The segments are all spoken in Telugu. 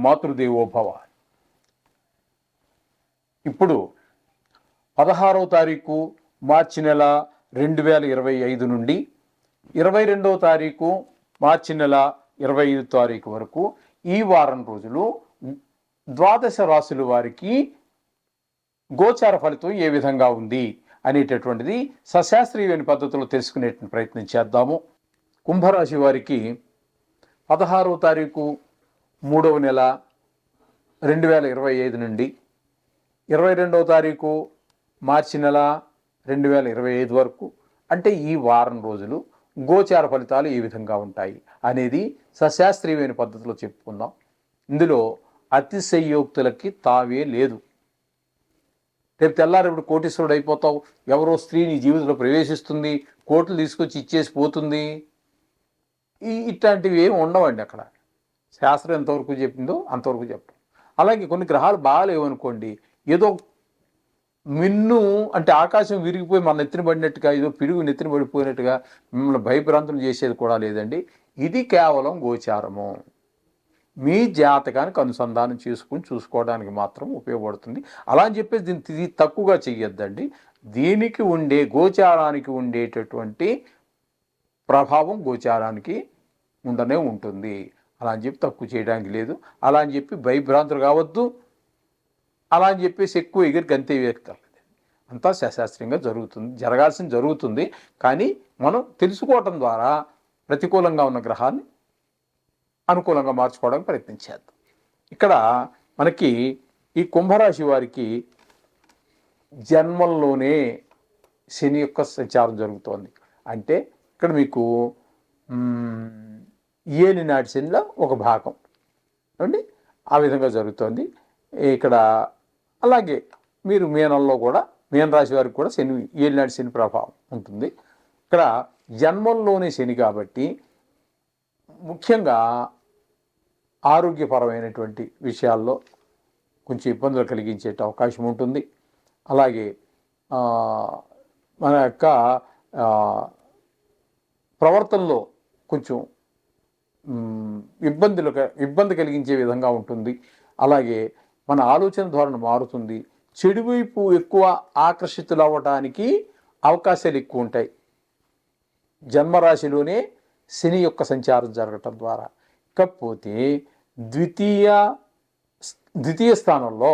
మాతృదేవోభవ. ఇప్పుడు 16వ తారీఖు మార్చి నెల 2025 నుండి 22వ తారీఖు మార్చి నెల 25 తారీఖు వరకు ఈ వారం రోజులు ద్వాదశ రాశుల వారికి గోచార ఫలితం ఏ విధంగా ఉంది అనేటటువంటిది సశాస్త్రీయమైన పద్ధతిలో తెలుసుకునే ప్రయత్నం చేద్దాము. కుంభరాశి వారికి 16వ తారీఖు 3వ నెల 2025 నుండి 22వ తారీఖు మార్చి నెల 2025 వరకు, అంటే ఈ వారం రోజులు గోచార ఫలితాలు ఏ విధంగా ఉంటాయి అనేది సశాస్త్రీయమైన పద్ధతిలో చెప్పుకుందాం. ఇందులో అతిశయోక్తులకి తావే లేదు. రేపు తెల్లారి ఇప్పుడు కోటీశ్వరుడు అయిపోతావు, ఎవరో స్త్రీ నీ జీవితంలో ప్రవేశిస్తుంది, కోట్లు తీసుకొచ్చి ఇచ్చేసి పోతుంది, ఇట్లాంటివి ఏమి ఉండవండి. అక్కడ శాస్త్రం ఎంతవరకు చెప్పిందో అంతవరకు చెప్పడం. అలాగే కొన్ని గ్రహాలు బాగాలేవనుకోండి, ఏదో మిన్ను అంటే ఆకాశం విరిగిపోయి మన నెత్తిన పడినట్టుగా, ఏదో పిడుగు నెత్తిన పడిపోయినట్టుగా మిమ్మల్ని భయభ్రాంతులు చేసేది కూడా లేదండి. ఇది కేవలం గోచారము, మీ జాతకానికి అనుసంధానం చేసుకుని చూసుకోవడానికి మాత్రం ఉపయోగపడుతుంది. అలా అని చెప్పేసి దీన్ని తక్కువగా చెయ్యొద్దండి. దీనికి ఉండే గోచారానికి ఉండేటటువంటి ప్రభావం గోచారానికి ఉండనే ఉంటుంది. అలా అని చెప్పి తక్కువ చేయడానికి లేదు. అలా అని చెప్పి భయభ్రాంతులు కావద్దు, అలా అని చెప్పేసి ఎక్కువ ఎగిరి గంతే వేయక్కర్లేదు. అంతా శాస్త్రీయంగా జరుగుతుంది. కానీ మనం తెలుసుకోవటం ద్వారా ప్రతికూలంగా ఉన్న గ్రహాన్ని అనుకూలంగా మార్చుకోవడానికి ప్రయత్నించేద్దాం. ఇక్కడ మనకి ఈ కుంభరాశి వారికి జన్మంలోనే శని యొక్క సంచారం జరుగుతోంది. అంటే ఇక్కడ మీకు ఏలినాటి శనిలో ఒక భాగం అండి, ఆ విధంగా జరుగుతోంది ఇక్కడ. అలాగే మీరు మీనంలో కూడా, మీనరాశి వారికి కూడా శని ఏలినాటి శని ప్రభావం ఉంటుంది. ఇక్కడ జన్మంలోనే శని కాబట్టి ముఖ్యంగా ఆరోగ్యపరమైనటువంటి విషయాల్లో కొంచెం ఇబ్బందులు కలిగించే అవకాశం ఉంటుంది. అలాగే మన యొక్క ప్రవర్తనలో కొంచెం ఇబ్బంది కలిగించే విధంగా ఉంటుంది. అలాగే మన ఆలోచన ధోరణి మారుతుంది. చెడువైపు ఎక్కువ ఆకర్షితులు అవ్వటానికి అవకాశాలు ఎక్కువ ఉంటాయి జన్మరాశిలోనే శని యొక్క సంచారం జరగటం ద్వారా. కాకపోతే ద్వితీయ స్థానంలో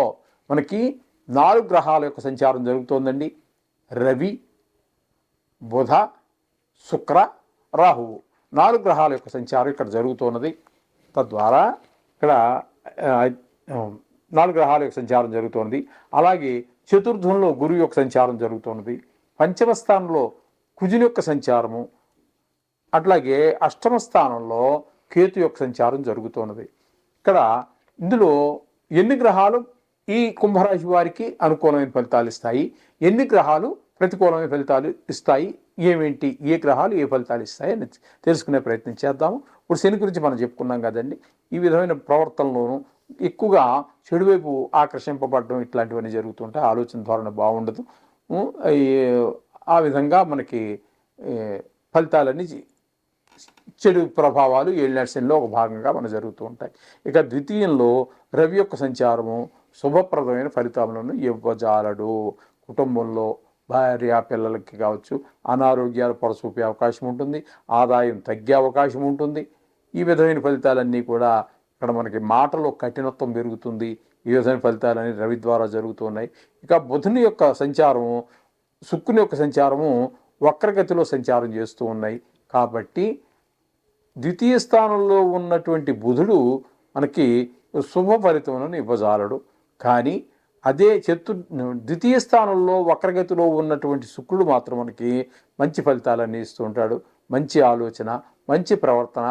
మనకి 4 గ్రహాల యొక్క సంచారం జరుగుతోందండి. రవి, బుధ, శుక్ర, రాహువు 4 గ్రహాల యొక్క సంచారం ఇక్కడ జరుగుతున్నది. తద్వారా ఇక్కడ 4 గ్రహాల యొక్క సంచారం జరుగుతున్నది. అలాగే చతుర్థంలో గురువు యొక్క సంచారం జరుగుతున్నది. పంచమ స్థానంలో కుజుని యొక్క సంచారము, అట్లాగే అష్టమ స్థానంలో కేతు యొక్క సంచారం జరుగుతున్నది. ఇక్కడ ఇందులో ఎన్ని గ్రహాలు ఈ కుంభరాశి వారికి అనుకూలమైన ఫలితాలు ఇస్తాయి, ఎన్ని గ్రహాలు ప్రతికూలమైన ఫలితాలు ఇస్తాయి, ఏమేంటి, ఏ గ్రహాలు ఏ ఫలితాలు ఇస్తాయి అని తెలుసుకునే ప్రయత్నం చేద్దాము. ఇప్పుడు శని గురించి మనం చెప్పుకున్నాం కదండి. ఈ విధమైన ప్రవర్తనలోనూ ఎక్కువగా చెడువైపు ఆకర్షింపబడడం ఇట్లాంటివన్నీ జరుగుతుంటాయి. ఆలోచన ధోరణి బాగుండదు. ఆ విధంగా మనకి ఫలితాలన్నీ చెడు ప్రభావాలు ఏలినాటి శనిలో ఒక భాగంగా మన జరుగుతూ ఉంటాయి. ఇక ద్వితీయంలో రవి యొక్క సంచారము శుభప్రదమైన ఫలితాలను ఇవ్వజాలడు. కుటుంబంలో భార్య పిల్లలకి కావచ్చు అనారోగ్యాలు పొడసూపే అవకాశం ఉంటుంది, ఆదాయం తగ్గే అవకాశం ఉంటుంది. ఈ విధమైన ఫలితాలన్నీ కూడా ఇక్కడ మనకి మాటలో కఠినత్వం పెరుగుతుంది. ఈ విధమైన ఫలితాలన్నీ రవి ద్వారా జరుగుతున్నాయి. ఇక బుధుని యొక్క సంచారము, శుక్రుని యొక్క సంచారము వక్రగతిలో సంచారం చేస్తూ ఉన్నాయి. కాబట్టి ద్వితీయ స్థానంలో ఉన్నటువంటి బుధుడు మనకి శుభ ఫలితములను ఇవ్వజాలడు. కానీ అదే ద్వితీయ స్థానంలో వక్రగతిలో ఉన్నటువంటి శుక్రుడు మాత్రం మనకి మంచి ఫలితాలన్నీ ఇస్తూ ఉంటాడు. మంచి ఆలోచన, మంచి ప్రవర్తన,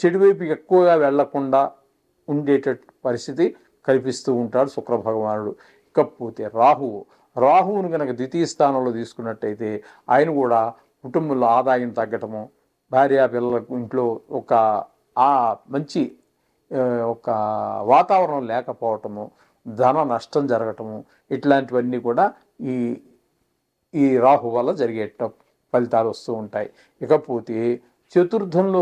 చెడువైపు ఎక్కువగా వెళ్లకుండా ఉండేటట్టు పరిస్థితి కల్పిస్తూ ఉంటాడు శుక్ర భగవానుడు. ఇకపోతే రాహువును కనుక ద్వితీయ స్థానంలో తీసుకున్నట్టయితే ఆయన కూడా కుటుంబంలో ఆదాయం తగ్గటము, భార్య పిల్లలకు ఇంట్లో ఒక మంచి ఒక వాతావరణం లేకపోవటము, ధన నష్టం జరగటము, ఇట్లాంటివన్నీ కూడా ఈ రాహు వల్ల జరిగే ఫలితాలు వస్తూ ఉంటాయి. ఇకపోతే చతుర్థంలో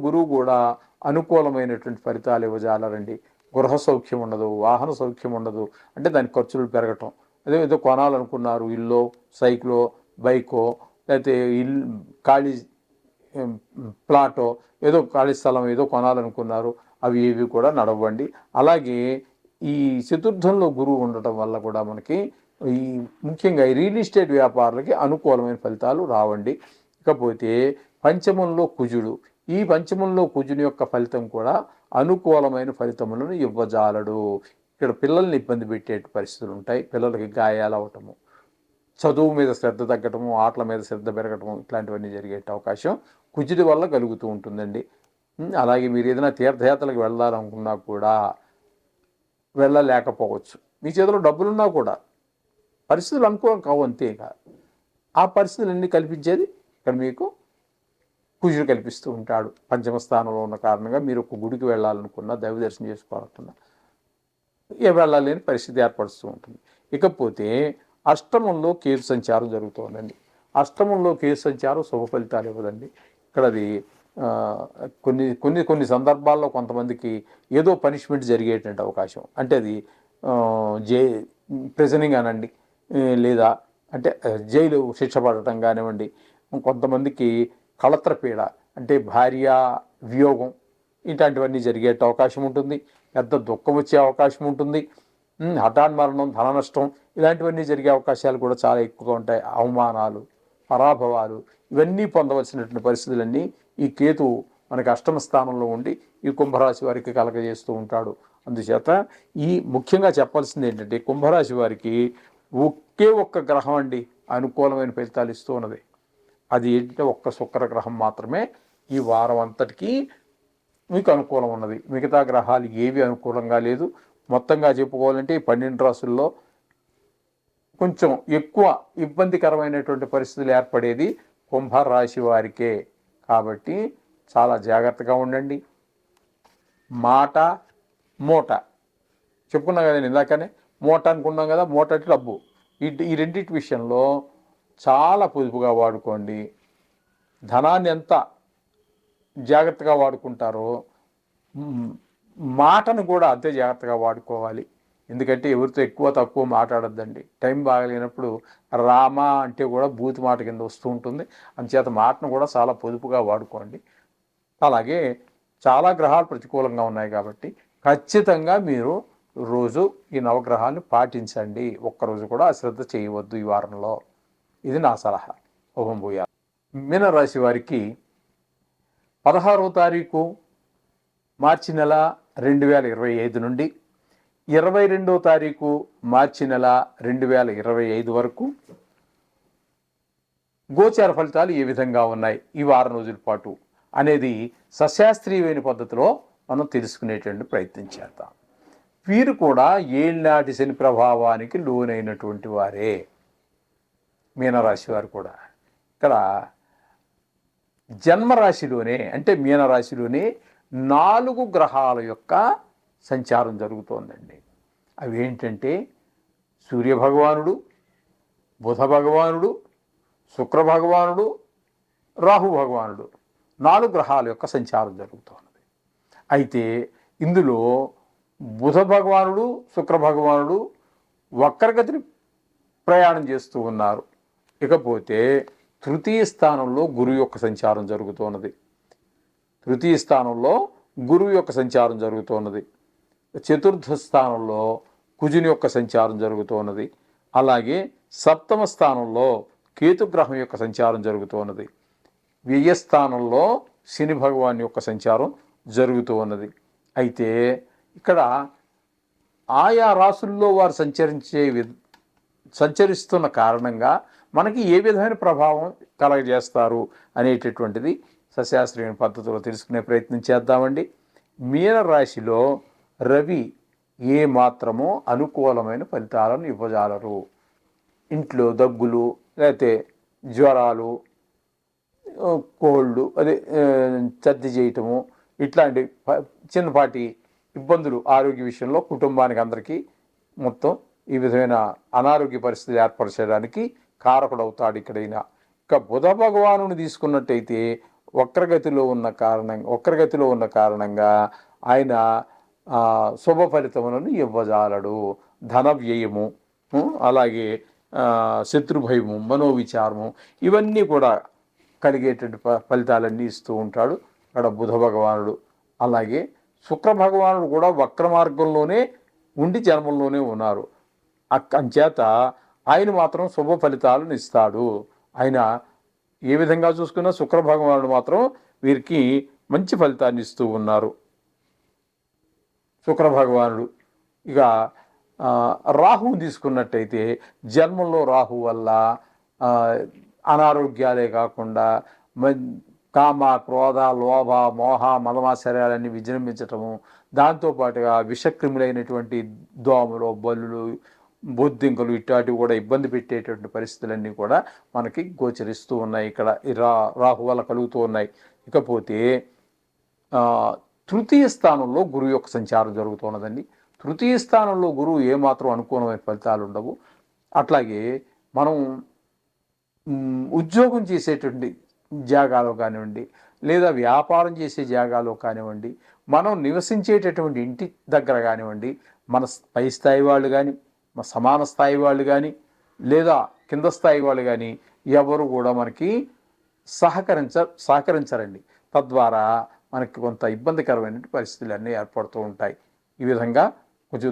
గురువు కూడా అనుకూలమైనటువంటి ఫలితాలు ఇవ్వజాలరండి. గృహ సౌఖ్యం ఉండదు, వాహన సౌఖ్యం ఉండదు. అంటే దాని ఖర్చులు పెరగటం. అదే ఏదో కొనాలనుకున్నారు, ఇల్లో, సైకిలో, బైకో, లేకపోతే ఇల్లు ఖాళీ ప్లాటో, ఏదో ఖాళీ స్థలం ఏదో కొనాలనుకున్నారు, అవి ఏవి కూడా నడవండి. అలాగే ఈ చతుర్థంలో గురువు ఉండటం వల్ల కూడా మనకి ఈ ముఖ్యంగా ఈ రియల్ ఎస్టేట్ వ్యాపారులకి అనుకూలమైన ఫలితాలు రావండి. ఇకపోతే పంచమంలో కుజుడు, ఈ పంచమంలో కుజుని యొక్క ఫలితం కూడా అనుకూలమైన ఫలితములను ఇవ్వజాలడు. ఇక్కడ పిల్లల్ని ఇబ్బంది పెట్టే పరిస్థితులు ఉంటాయి. పిల్లలకి గాయాలు అవటము, చదువు మీద శ్రద్ధ తగ్గటము, ఆటల మీద శ్రద్ధ పెరగటము, ఇట్లాంటివన్నీ జరిగే అవకాశం కుజుడి వల్ల కలుగుతూ ఉంటుందండి. అలాగే మీరు ఏదైనా తీర్థయాత్రలకు వెళ్ళాలనుకున్నా కూడా వెళ్ళలేకపోవచ్చు. మీ చేతిలో డబ్బులున్నా కూడా పరిస్థితులు అనుకూలం కావు, అంతేగా. ఆ పరిస్థితులన్నీ కల్పించేది ఇక్కడ మీకు కుజుడు కల్పిస్తూ ఉంటాడు. పంచమ స్థానంలో ఉన్న కారణంగా మీరు ఒక గుడికి వెళ్ళాలనుకున్నా, దైవ దర్శనం చేసుకోవాలనుకున్నా వెళ్ళలేని పరిస్థితి ఏర్పడుతూ ఉంటుంది. ఇకపోతే అష్టమంలో కేతు సంచారం జరుగుతుందండి. అష్టమంలో కేతు సంచారం శుభ ఫలితాలు ఇవ్వదండి. ఇక్కడ అది కొన్ని కొన్ని కొన్ని సందర్భాల్లో కొంతమందికి ఏదో పనిష్మెంట్ జరిగేటువంటి అవకాశం, అంటే అది ప్రిజనింగ్ అనండి, లేదా అంటే జైలు శిక్ష పడటం కానివ్వండి. కొంతమందికి కళత్రపీడ అంటే భార్య వియోగం, ఇట్లాంటివన్నీ జరిగే అవకాశం ఉంటుంది. పెద్ద దుఃఖం వచ్చే అవకాశం ఉంటుంది. హఠాన్మరణం, ధన నష్టం, ఇలాంటివన్నీ జరిగే అవకాశాలు కూడా చాలా ఎక్కువగా ఉంటాయి. అవమానాలు, పరాభవాలు, ఇవన్నీ పొందవలసినటువంటి పరిస్థితులన్నీ ఈ కేతు మనకి అష్టమ స్థానంలో ఉండి ఈ కుంభరాశి వారికి కలగజేస్తూ ఉంటాడు. అందుచేత ఈ ముఖ్యంగా చెప్పాల్సింది ఏంటంటే, కుంభరాశి వారికి ఒకే ఒక్క గ్రహం అండి అనుకూలమైన ఫలితాలు ఇస్తూ ఉన్నది. అది ఏంటంటే ఒక్క శుక్ర గ్రహం మాత్రమే ఈ వారం అంతటికీ మీకు అనుకూలం ఉన్నది. మిగతా గ్రహాలు ఏవి అనుకూలంగా లేదు. మొత్తంగా చెప్పుకోవాలంటే ఈ 12 రాశుల్లో కొంచెం ఎక్కువ ఇబ్బందికరమైనటువంటి పరిస్థితులు ఏర్పడేది కుంభరాశి వారికే. కాబట్టి చాలా జాగ్రత్తగా ఉండండి. మాట, మూట చెప్పుకున్నాం కదండి ఇందాకనే. మూట అనుకున్నాం కదా, మూట అంటే డబ్బు. ఈ రెండింటి విషయంలో చాలా పొదుపుగా వాడుకోండి. ధనాన్ని ఎంత జాగ్రత్తగా వాడుకుంటారో మాటను కూడా అంతే జాగ్రత్తగా వాడుకోవాలి. ఎందుకంటే ఎవరితో ఎక్కువ తక్కువ మాట్లాడొద్దండి. టైం బాగలేనప్పుడు రామ అంటే కూడా బూతు మాట కింద వస్తూ ఉంటుంది. అందుచేత మాటను కూడా చాలా పొదుపుగా వాడుకోండి. అలాగే చాలా గ్రహాలు ప్రతికూలంగా ఉన్నాయి కాబట్టి ఖచ్చితంగా మీరు రోజు ఈ నవగ్రహాన్ని పాటించండి. ఒక్కరోజు కూడా అశ్రద్ధ చేయవద్దు ఈ వారంలో. ఇది నా సలహా. ఓం భూయా. మీనరాశి వారికి 16వ తారీఖు మార్చి నెల 2025 నుండి 22వ తారీఖు మార్చి నెల 2025 వరకు గోచార ఫలితాలు ఏ విధంగా ఉన్నాయి ఈ వారం రోజుల పాటు అనేది సశాస్త్రీయమైన పద్ధతిలో మనం తెలుసుకునేటువంటి ప్రయత్నం చేద్దాం. వీరు కూడా ఏళ్నాటి శని ప్రభావానికి లోనైనటువంటి వారే. మీనరాశి వారు కూడా ఇక్కడ జన్మరాశిలోనే అంటే మీనరాశిలోనే 4 గ్రహాల యొక్క సంచారం జరుగుతోందండి. అవి ఏంటంటే సూర్యభగవానుడు, బుధ భగవానుడు, శుక్ర భగవానుడు, రాహు భగవానుడు, 4 గ్రహాల యొక్క సంచారం జరుగుతున్నది. అయితే ఇందులో బుధ భగవానుడు, శుక్ర భగవానుడు వక్రగతిని ప్రయాణం చేస్తూ ఉన్నారు. ఇకపోతే తృతీయ స్థానంలో గురువు యొక్క సంచారం జరుగుతున్నది. తృతీయ స్థానంలో గురువు యొక్క సంచారం జరుగుతున్నది. చతుర్థ స్థానంలో కుజుని యొక్క సంచారం జరుగుతున్నది. అలాగే సప్తమ స్థానంలో కేతుగ్రహం యొక్క సంచారం జరుగుతున్నది. వ్యయస్థానంలో శని భగవాన్ యొక్క సంచారం జరుగుతూ ఉన్నది. అయితే ఇక్కడ ఆయా రాసుల్లో వారు సంచరిస్తున్న కారణంగా మనకి ఏ విధమైన ప్రభావం కలగజేస్తారు అనేటటువంటిది సశాస్త్రీయ పద్ధతిలో తెలుసుకునే ప్రయత్నం చేద్దామండి. మీనరాశిలో రవి ఏ మాత్రమో అనుకూలమైన ఫలితాలను ఇవ్వజాలరు. ఇంట్లో దగ్గులు, లేకపోతే జ్వరాలు, కోల్డ్, అదే సర్ది చేయటము, ఇట్లాంటి చిన్నపాటి ఇబ్బందులు ఆరోగ్య విషయంలో కుటుంబానికి అందరికీ మొత్తం ఈ విధమైన అనారోగ్య పరిస్థితులు ఏర్పరచడానికి కారకుడవుతాడు ఇక్కడైనా. ఇక బుధ భగవానుని తీసుకున్నట్టయితే వక్రగతిలో ఉన్న కారణంగా ఆయన శుభ ఫలితములను ఇవ్వజాలడు. ధన వ్యయము, అలాగే శత్రుభయము, మనోవిచారము, ఇవన్నీ కూడా కలిగేటువంటి ఫలితాలన్నీ ఇస్తూ ఉంటాడు అక్కడ బుధ భగవానుడు. అలాగే శుక్ర భగవానుడు కూడా వక్ర మార్గంలోనే ఉండి జన్మంలోనే ఉన్నారు. అంచేత ఆయన మాత్రం శుభ ఫలితాలను ఇస్తాడు. ఆయన ఏ విధంగా చూసుకున్నా శుక్ర భగవానుడు మాత్రం వీరికి మంచి ఫలితాన్ని ఇస్తూ ఉన్నారు. శుక్ర భగవానుడు ఇక రాహువు తీసుకున్నట్టయితే జన్మంలో రాహు వల్ల అనారోగ్యాలే కాకుండా కామ, క్రోధ, లోభ, మోహ, మదమాశ్చర్యాలన్నీ విజృంభించటము, దాంతోపాటుగా విషక్రిములైనటువంటి దోమలు, బల్లులు, బొద్దింకలు ఇట్లాంటివి కూడా ఇబ్బంది పెట్టేటువంటి పరిస్థితులన్నీ కూడా మనకి గోచరిస్తూ ఉన్నాయి. ఇక్కడ రాహు వల్ల కలుగుతూ ఉన్నాయి. ఇకపోతే తృతీయ స్థానంలో గురువు యొక్క సంచారం జరుగుతున్నదండి. తృతీయ స్థానంలో గురువు ఏమాత్రం అనుకూలమైన ఫలితాలు ఉండవు. అట్లాగే మనం ఉద్యోగం చేసేటువంటి జాగాలో కానివ్వండి, లేదా వ్యాపారం చేసే జాగాలో కానివ్వండి, మనం నివసించేటటువంటి ఇంటి దగ్గర కానివ్వండి, మన పై స్థాయి వాళ్ళు కానీ, మన సమాన స్థాయి వాళ్ళు కానీ, లేదా కింద స్థాయి వాళ్ళు కానీ ఎవరు కూడా మనకి సహకరించరండి. తద్వారా మనకి కొంత ఇబ్బందికరమైన పరిస్థితులు అన్నీ ఏర్పడుతూ ఉంటాయి. ఈ విధంగా కొంచెం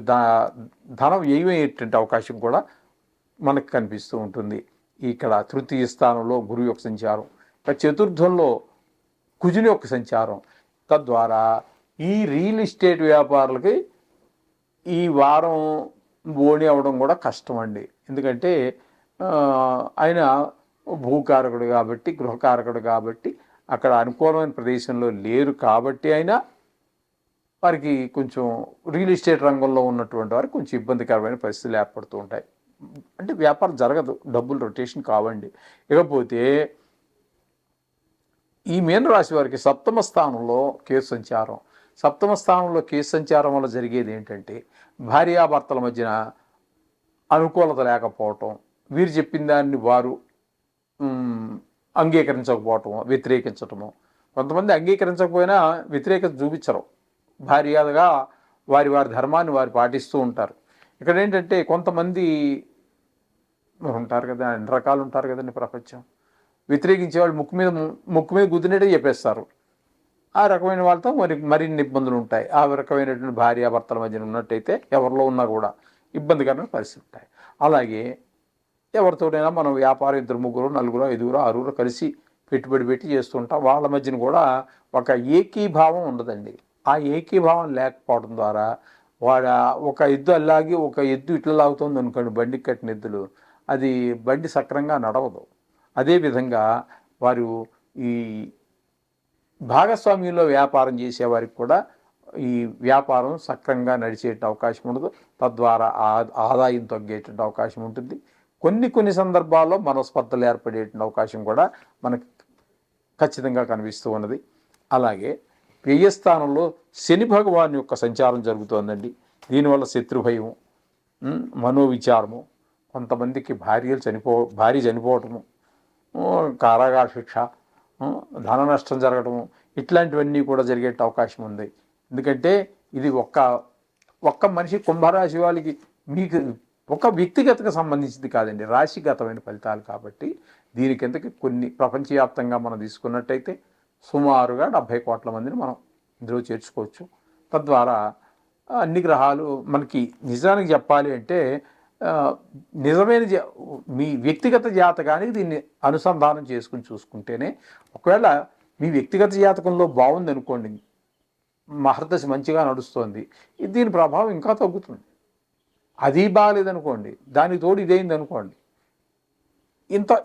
ధనం వ్యయమయ్యేటువంటి అవకాశం కూడా మనకు కనిపిస్తూ ఉంటుంది. ఇక్కడ తృతీయ స్థానంలో గురువు యొక్క సంచారం, చతుర్థంలో కుజుని యొక్క సంచారం. తద్వారా ఈ రియల్ ఎస్టేట్ వ్యాపారులకి ఈ వారం బోణి అవ్వడం కూడా కష్టం అండి. ఎందుకంటే ఆయన భూకారకుడు కాబట్టి, గృహకారకుడు కాబట్టి, అక్కడ అనుకూలమైన ప్రదేశంలో లేరు కాబట్టి అయినా వారికి కొంచెం రియల్ ఎస్టేట్ రంగంలో ఉన్నటువంటి వారికి కొంచెం ఇబ్బందికరమైన పరిస్థితులు ఏర్పడుతూ ఉంటాయి. అంటే వ్యాపారం జరగదు, డబ్బులు రొటేషన్ కావండి. ఇకపోతే ఈ మీనరాశి వారికి సప్తమ స్థానంలో కేతు సంచారం. సప్తమ స్థానంలో కేతు సంచారం వల్ల జరిగేది ఏంటంటే భార్యాభర్తల మధ్యన అనుకూలత లేకపోవటం, వీరు చెప్పిన దాన్ని వారు అంగీకరించకపోవటము, వ్యతిరేకించటము. కొంతమంది అంగీకరించకపోయినా వ్యతిరేకత చూపించరు, భార్యగా వారి ధర్మాన్ని వారు పాటిస్తూ ఉంటారు. ఇక్కడ ఏంటంటే కొంతమంది ఉంటారు కదా, అన్ని రకాలు ఉంటారు కదండి ప్రపంచం. వ్యతిరేకించే వాళ్ళు ముక్కు మీద గుద్దినట్టే చెప్పేస్తారు. ఆ రకమైన వాళ్ళతో మరిన్ని ఇబ్బందులు ఉంటాయి. ఆ రకమైనటువంటి భార్యాభర్తల మధ్యన ఉన్నట్టయితే ఎవరిలో ఉన్నా కూడా ఇబ్బందికరమైన పరిస్థితి ఉంటాయి. అలాగే ఎవరితోనైనా మనం వ్యాపారం 2, 3, 4, 5, 6 కలిసి పెట్టుబడి పెట్టి చేస్తుంటాం. వాళ్ళ మధ్యన కూడా ఒక ఏకీభావం ఉండదండి. ఆ ఏకీభావం లేకపోవడం ద్వారా ఒక ఎద్దు అలాగే ఒక ఎద్దు ఇట్లా లాగుతుంది అనుకోండి, బండికి కట్టిన ఎద్దులు, అది బండి సక్రంగా నడవదు. అదేవిధంగా వారు ఈ భాగస్వామ్యంలో వ్యాపారం చేసేవారికి కూడా ఈ వ్యాపారం సక్రంగా నడిచే అవకాశం ఉండదు. తద్వారా ఆదాయం తగ్గేటువంటి అవకాశం ఉంటుంది. కొన్ని సందర్భాల్లో మనస్పర్ధలు ఏర్పడేటువంటి అవకాశం కూడా మనకు ఖచ్చితంగా కనిపిస్తూ ఉన్నది. అలాగే వ్యయస్థానంలో శని భగవాన్ యొక్క సంచారం జరుగుతోందండి. దీనివల్ల శత్రుభయం, మనోవిచారము, కొంతమందికి భార్య చనిపోవటము, కారాగార శిక్ష, ధన నష్టం జరగటము, ఇట్లాంటివన్నీ కూడా జరిగే అవకాశం ఉంది. ఎందుకంటే ఇది ఒక్క మనిషి కుంభరాశి వాళ్ళకి మీకు ఒక వ్యక్తిగతకు సంబంధించింది కాదండి, రాశిగతమైన ఫలితాలు కాబట్టి దీని కిందకి కొన్ని ప్రపంచవ్యాప్తంగా మనం తీసుకున్నట్టయితే సుమారుగా 70 కోట్ల మందిని మనం ఇందులో చేర్చుకోవచ్చు. తద్వారా అన్ని గ్రహాలు మనకి నిజానికి చెప్పాలి అంటే నిజమైన మీ వ్యక్తిగత జాతకానికి దీన్ని అనుసంధానం చేసుకుని చూసుకుంటేనే, ఒకవేళ మీ వ్యక్తిగత జాతకంలో బాగుంది అనుకోండి, మహర్దశ మంచిగా నడుస్తోంది, దీని ప్రభావం ఇంకా తగ్గుతుంది. అది బాగాలేదనుకోండి, దానికి తోడు ఇదేంది అనుకోండి,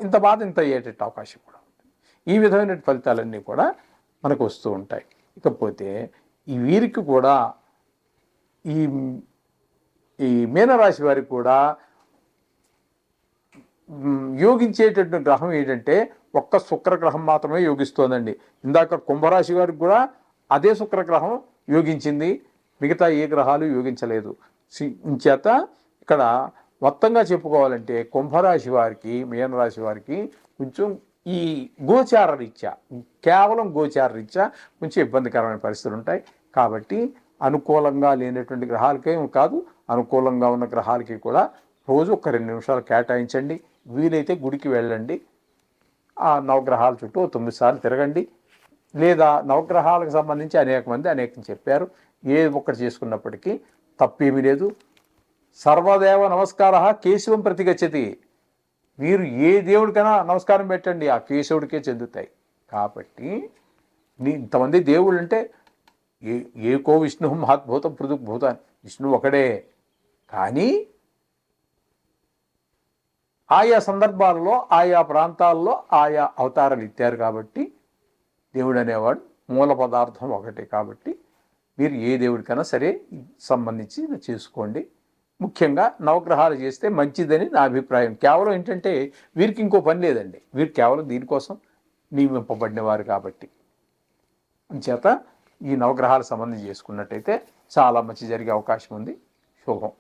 ఇంత బాధ అయ్యేటట్టు అవకాశం కూడా ఉంది. ఈ విధమైన ఫలితాలన్నీ కూడా మనకు వస్తూ ఉంటాయి. ఇకపోతే ఈ వీరికి కూడా ఈ మీనరాశి వారికి కూడా యోగించేటటువంటి గ్రహం ఏంటంటే ఒక్క శుక్రగ్రహం మాత్రమే యోగిస్తోందండి. ఇందాక కుంభరాశి వారికి కూడా అదే శుక్రగ్రహం యోగించింది, మిగతా ఏ గ్రహాలు యోగించలేదు. చేత ఇక్కడ మొత్తంగా చెప్పుకోవాలంటే కుంభరాశి వారికి, మీనరాశి వారికి కొంచెం ఈ గోచార రీత్యా, కేవలం గోచార రీత్యా కొంచెం ఇబ్బందికరమైన పరిస్థితులు ఉంటాయి. కాబట్టి అనుకూలంగా లేనటువంటి గ్రహాలకే కాదు, అనుకూలంగా ఉన్న గ్రహాలకి కూడా రోజు ఒక 2 నిమిషాలు కేటాయించండి. వీలైతే గుడికి వెళ్ళండి, ఆ నవగ్రహాల చుట్టూ 9 సార్లు తిరగండి. లేదా నవగ్రహాలకు సంబంధించి అనేకం చెప్పారు. ఏ ఒక్కటి చేసుకున్నప్పటికీ తప్పేమీ లేదు. సర్వదేవ నమస్కార కేశవం ప్రతిగచ్చతి. మీరు ఏ దేవుడికైనా నమస్కారం పెట్టండి, ఆ కేశవుడికే చెందుతాయి. కాబట్టి ఇంతమంది దేవుళ్ళు అంటే ఏకో విష్ణు మహద్భూతం పృథుగ్భూతం, విష్ణువు ఒకడే. కానీ ఆయా సందర్భాల్లో ఆయా ప్రాంతాల్లో ఆయా అవతారాలు ఇచ్చారు. కాబట్టి దేవుడు అనేవాడు మూల పదార్థం ఒకటే. కాబట్టి మీరు ఏ దేవుడికైనా సరే సంబంధించి చేసుకోండి. ముఖ్యంగా నవగ్రహాలు చేస్తే మంచిదని నా అభిప్రాయం. కేవలం ఏంటంటే వీరికి ఇంకో పని లేదండి, వీరు కేవలం దీనికోసం నియమింపబడినవారు. కాబట్టి చేత ఈ నవగ్రహాల సంబంధం చేసుకున్నట్టయితే చాలా మంచి జరిగే అవకాశం ఉంది. శుభం.